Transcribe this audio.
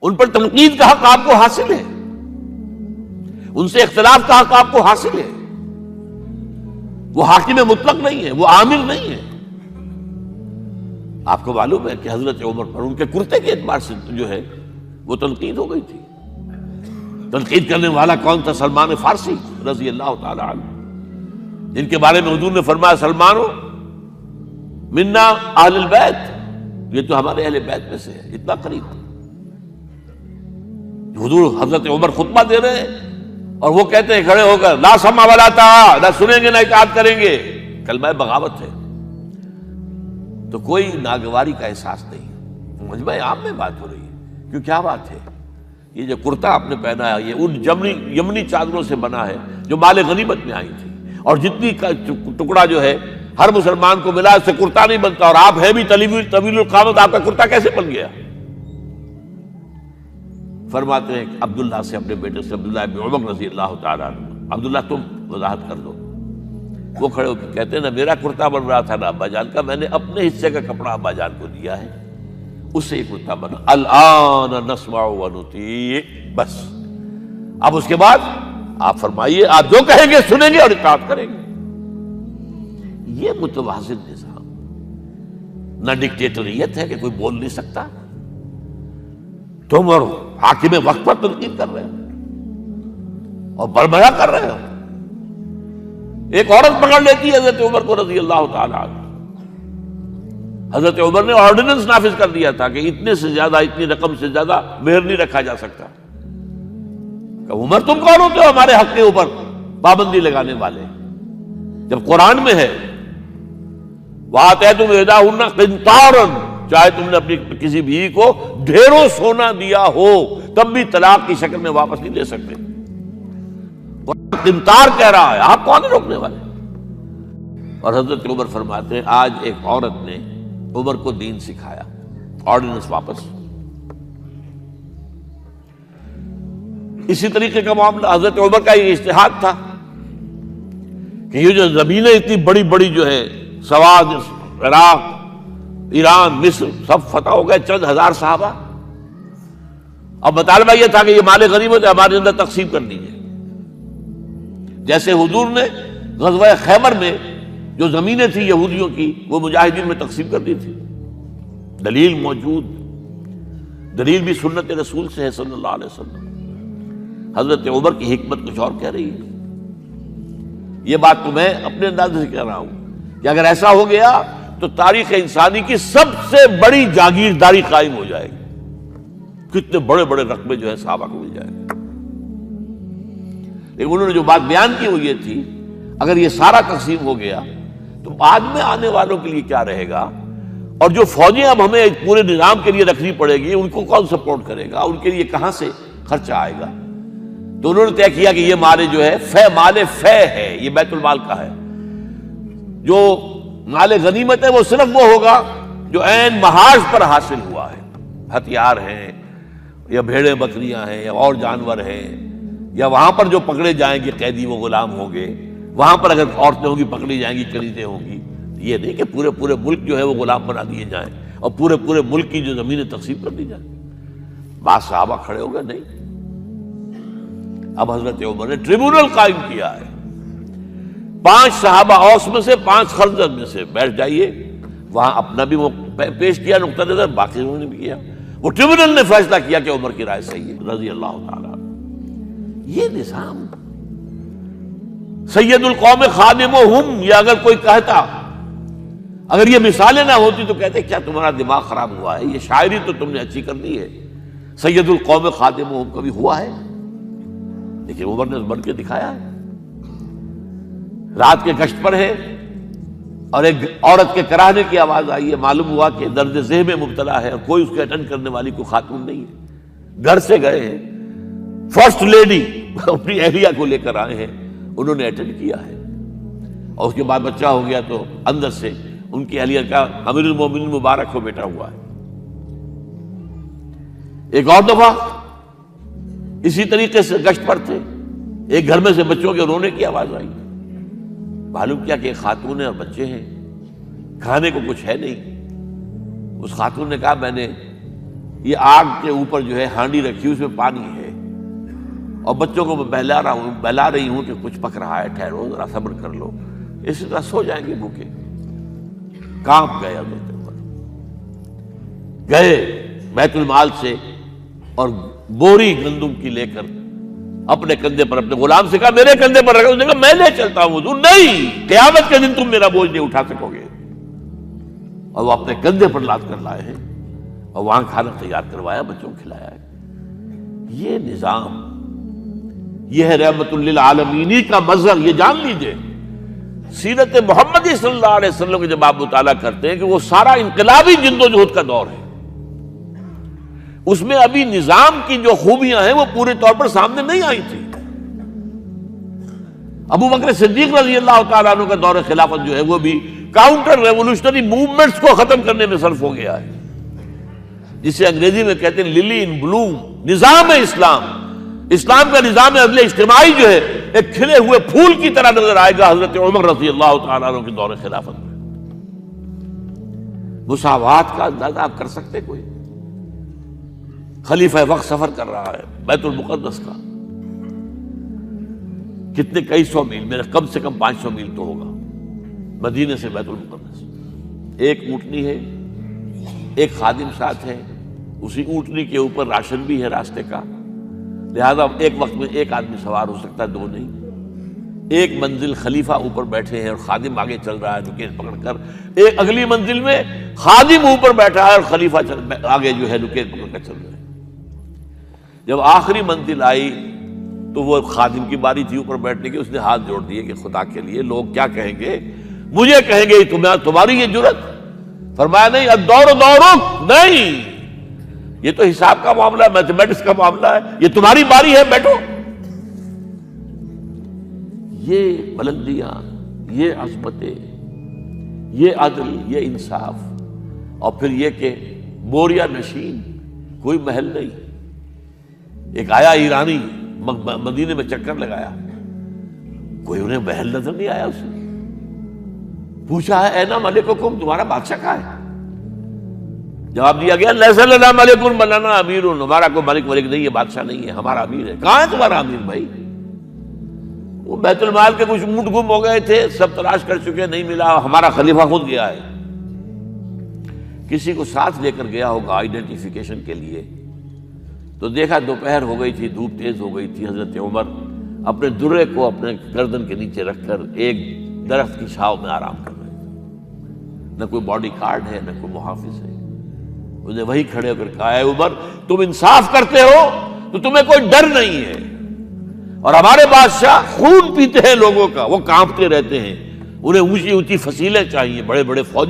ان پر تنقید کا حق آپ کو حاصل ہے، ان سے اختلاف کا حق آپ کو حاصل ہے. وہ حاکم مطلق نہیں ہے، وہ عامر نہیں ہے. آپ کو معلوم ہے کہ حضرت عمر پر ان کے کرتے کے اعتبار سے جو ہے وہ تنقید ہو گئی تھی. تنقید کرنے والا کون تھا؟ سلمان فارسی رضی اللہ تعالی عنہ، جن کے بارے میں حضور نے فرمایا سلمانو منا اہل البیت، یہ تو ہمارے اہل بیت میں سے ہے. اتنا قریب تھا. حضور حضرت عمر خطبہ دے رہے ہیں اور وہ کہتے ہیں کھڑے ہو کر لا سمع ولا طاعہ، نہ سنیں گے نہ اطاعت کریں گے. کلمہ بغاوت ہے. تو کوئی ناگواری کا احساس نہیں. مجمع عام میں بات ہو رہی ہے. کیوں کیا بات ہے؟ یہ جو کرتا آپ نے پہنا ہے یہ ان یمنی چادروں سے بنا ہے جو مال غنیمت میں آئی تھی، اور جتنی ٹکڑا جو ہے ہر مسلمان کو ملا اس سے کرتا نہیں بنتا، اور آپ ہے بھی طویل القامت، آپ کا کرتا کیسے بن گیا؟ فرماتے ہیں کہ عبداللہ سے، اپنے بیٹے سے، عبداللہ ابن عمر رضی اللہ تعالیٰ عنہ، عبداللہ تم وضاحت کر دو. وہ کھڑے ہو کے کہتے ہیں نہ میرا کرتا بن رہا تھا نہ ابا جان کا، میں نے اپنے حصے کا کپڑا ابا جان کو دیا ہے، اس سے یہ کرتا بنا. الآن نسمع ونطیع، بس اب اس کے بعد آپ فرمائیے، آپ جو کہیں گے سنیں گے اور اطاعت کریں گے. یہ متوازن نظام، نہ ڈکٹیٹریت ہے کہ کوئی بول نہیں سکتا. تم اور حاکم وقت پر تنقید کر رہے ہو اور بربرا کر رہے ہو. ایک عورت پکڑ لیتی ہے حضرت عمر کو رضی اللہ تعالی عنہ. حضرت عمر نے آرڈیننس نافذ کر دیا تھا کہ اتنے سے زیادہ، اتنی رقم سے زیادہ مہر نہیں رکھا جا سکتا. کہ عمر تم کون ہوتے ہو ہمارے حق کے اوپر پابندی لگانے والے؟ جب قرآن میں ہے وَآتَيْتُمْ إِحْدَاهُنَّ قِنْطَارًا، چاہے تم نے اپنی کسی بیوی کو ڈھیروں سونا دیا ہو تب بھی طلاق کی شکل میں واپس نہیں لے سکتے. قرآن قنطار کہہ رہا ہے، آپ کون روکنے والے؟ اور حضرت عمر فرماتے ہیں آج ایک عورت نے عمر کو دین سکھایا، آرڈیننس واپس. اسی طریقے کا معاملہ حضرت عمر کا یہ اجتہاد تھا کہ یہ جو زمینیں اتنی بڑی بڑی جو ہے سواد، عراق، ایران، مصر سب فتح ہو گئے، چند ہزار صحابہ. اب مطالبہ یہ تھا کہ یہ مال غنیمت ہے ہمارے اندر تقسیم کر دیجیے. جیسے حضور نے غزوہ خیبر میں جو زمینیں تھیں یہودیوں کی وہ مجاہدین میں تقسیم کر دی تھی. دلیل موجود، دلیل بھی سنت رسول سے ہے صلی اللہ علیہ وسلم. حضرت عمر کی حکمت کچھ اور کہہ رہی ہے. یہ بات تو میں اپنے انداز سے کہہ رہا ہوں کہ اگر ایسا ہو گیا تو تاریخ انسانی کی سب سے بڑی جاگیرداری قائم ہو جائے گی. کتنے بڑے بڑے رقبے جو ہے صحابہ کو مل جائے گا. لیکن انہوں نے جو بات بیان کی وہ یہ تھی اگر یہ سارا تقسیم ہو گیا تو بعد میں آنے والوں کے لیے کیا رہے گا، اور جو فوجیں اب ہمیں پورے نظام کے لیے رکھنی پڑے گی ان کو کون سپورٹ کرے گا، ان کے لیے کہاں سے خرچہ آئے گا. تو انہوں نے طے کیا کہ یہ مال جو ہے مال فے ہے، یہ بیت المال کا ہے. جو مال غنیمت ہے وہ صرف وہ ہوگا جو عین محاذ پر حاصل ہوا ہے. ہتھیار ہیں یا بھیڑیں بکریاں ہیں یا اور جانور ہیں، یا وہاں پر جو پکڑے جائیں گے قیدی وہ غلام ہوں گے، وہاں پر اگر عورتیں ہوں گی پکڑی جائیں گی، کنیزیں ہوں گی. یہ نہیں کہ پورے ملک جو ہے وہ غلام بنا دیے جائیں اور پورے ملک کی جو زمینیں تقسیم کر دی جائیں. بعض صحابہ کھڑے ہو گئے نہیں. اب حضرت عمر نے ٹریبونل قائم کیا ہے. 5 صحابہ اوس میں سے، 5 خزرج میں سے بیٹھ جائیے. وہاں اپنا بھی وہ پیش کیا نقطہ نظر، باقی انہوں نے بھی کیا. وہ ٹریبونل نے فیصلہ کیا کہ عمر کی رائے صحیح ہے رضی اللہ تعالیٰ. یہ نظام سید القوم خادمہم، یہ اگر کوئی کہتا، اگر یہ مثالیں نہ ہوتی تو کہتے کیا تمہارا دماغ خراب ہوا ہے، یہ شاعری تو تم نے اچھی کر دی ہے. سید القوم خادمہم کبھی ہوا ہے؟ لیکن عمر نے بن کے دکھایا ہے. رات کے گشت پر ہے اور ایک عورت کے کراہنے کی آواز آئی ہے. معلوم ہوا کہ درد ذہن میں مبتلا ہے اور کوئی اس کے اٹینڈ کرنے والی کوئی خاتون نہیں ہے. گھر سے گئے ہیں، فرسٹ لیڈی اپنی اہلیہ کو لے کر آئے ہیں، انہوں نے اٹینڈ کیا ہے. اور اس کے بعد بچہ ہو گیا تو اندر سے ان کی اہلیہ کا امیر المومنین مبارک ہو بیٹا ہوا ہے. ایک اور دفعہ اسی طریقے سے گشت پر تھے، ایک گھر میں سے بچوں کے رونے کی آواز آئی. معلوم کیا کہ ایک خاتون ہے اور بچے ہیں، کھانے کو کچھ ہے نہیں. اس خاتون نے کہا میں نے یہ آگ کے اوپر جو ہے ہانڈی رکھی اس میں پانی ہے، اور بچوں کو میں بہلا رہی ہوں کہ کچھ پک رہا ہے، ٹھہرو ذرا صبر کر لو، اسی طرح سو جائیں گے بھوکے۔ کانپ گئے حضرت عمر، گئے بیت المال سے اور بوری گندم کی لے کر اپنے کندھے پر، اپنے غلام سے کہا میرے کندھے پر رکھو، اس نے کہا میں لے چلتا ہوں حضور۔ نہیں، قیامت کے دن تم میرا بوجھ نہیں اٹھا سکو گے۔ اور وہ اپنے کندھے پر لاد کر لائے ہیں اور وہاں کھانا تیار کروایا، بچوں کو کھلایا ہے۔ یہ نظام، یہ ہے رحمت للعالمینی کا مظہر۔ یہ جان لیجئے سیرت محمدی صلی اللہ علیہ وسلم کے جب آپ مطالعہ کرتے ہیں کہ وہ سارا انقلابی جدوجہد کا دور ہے، اس میں ابھی نظام کی جو خوبیاں ہیں وہ پورے طور پر سامنے نہیں آئی تھی۔ ابو بکر صدیق رضی اللہ تعالیٰ عنہ کا دور خلافت جو ہے وہ بھی کاؤنٹر ریولوشنری موومنٹس کو ختم کرنے میں صرف ہو گیا ہے، جسے انگریزی میں کہتے ہیں للی ان بلوم، نظام اسلام۔ اسلام کا نظام عدل اجتماعی جو ہے ایک کھلے ہوئے پھول کی طرح نظر آئے گا حضرت عمر رضی اللہ تعالیٰ عنہ کے دور خلافت میں۔ مساوات کا اندازہ آپ کر سکتے کوئی؟ خلیفہ وقت سفر کر رہا ہے بیت المقدس کا، کتنے کئی سو میل، میرے کم سے کم 500 میل تو ہوگا مدینے سے بیت المقدس۔ ایک اونٹنی ہے، ایک خادم ساتھ ہے، اسی اونٹنی کے اوپر راشن بھی ہے راستے کا، لہذا ایک وقت میں ایک آدمی سوار ہو سکتا ہے، دو نہیں۔ ایک منزل خلیفہ اوپر بیٹھے ہیں اور خادم آگے چل رہا ہے نکیل پکڑ کر، ایک اگلی منزل میں خادم اوپر بیٹھا ہے اور خلیفہ آگے جو ہے نکیل پکڑ کر چل رہا ہے۔ جب آخری منزل آئی تو وہ خادم کی باری تھی اوپر بیٹھنے کی، اس نے ہاتھ جوڑ دیے کہ خدا کے لیے لوگ کیا کہیں گے، مجھے کہیں گے تمہاری یہ جرت؟ فرمایا نہیں، الدور دورک، نہیں، یہ تو حساب کا معاملہ ہے، میتھمیٹکس کا معاملہ ہے، یہ تمہاری باری ہے، بیٹھو۔ یہ بلندیاں، یہ عظمتیں، یہ عدل، یہ انصاف، اور پھر یہ کہ بوریا نشین، کوئی محل نہیں۔ ایک آیا ایرانی مدینے میں چکر لگایا، کوئی انہیں محل نظر نہیں آیا، اسے پوچھا ہے اینا ملککم، تمہارا بادشاہ کہاں ہے؟ جواب دیا گیا لیس لنا ملک بل لنا امیر، ہمارا کوئی ملک نہیں ہے، بادشاہ نہیں ہے، ہمارا امیر ہے۔ کہاں ہے تمہارا امیر بھائی؟ وہ بیت المال کے کچھ اونٹ گم ہو گئے تھے، سب تلاش کر چکے، نہیں ملا، ہمارا خلیفہ خود گیا ہے۔ کسی کو ساتھ لے کر گیا ہوگا آئیڈینٹیفیکیشن کے لیے، تو دیکھا دوپہر ہو گئی تھی، دھوپ تیز ہو گئی تھی، حضرت عمر اپنے درے کو اپنے گردن کے نیچے رکھ کر ایک درخت کی چھاؤں میں آرام کر رہے تھے۔ نہ کوئی باڈی گارڈ ہے، نہ کوئی محافظ ہے۔ انہیں وہی کھڑے ہو کر کہا اے عمر، تم انصاف کرتے ہو تو تمہیں کوئی ڈر نہیں ہے، اور ہمارے بادشاہ خون پیتے ہیں لوگوں کا، وہ کانپتے رہتے ہیں، انہیں اونچی اونچی فصیلیں چاہیے، بڑے بڑے فوجی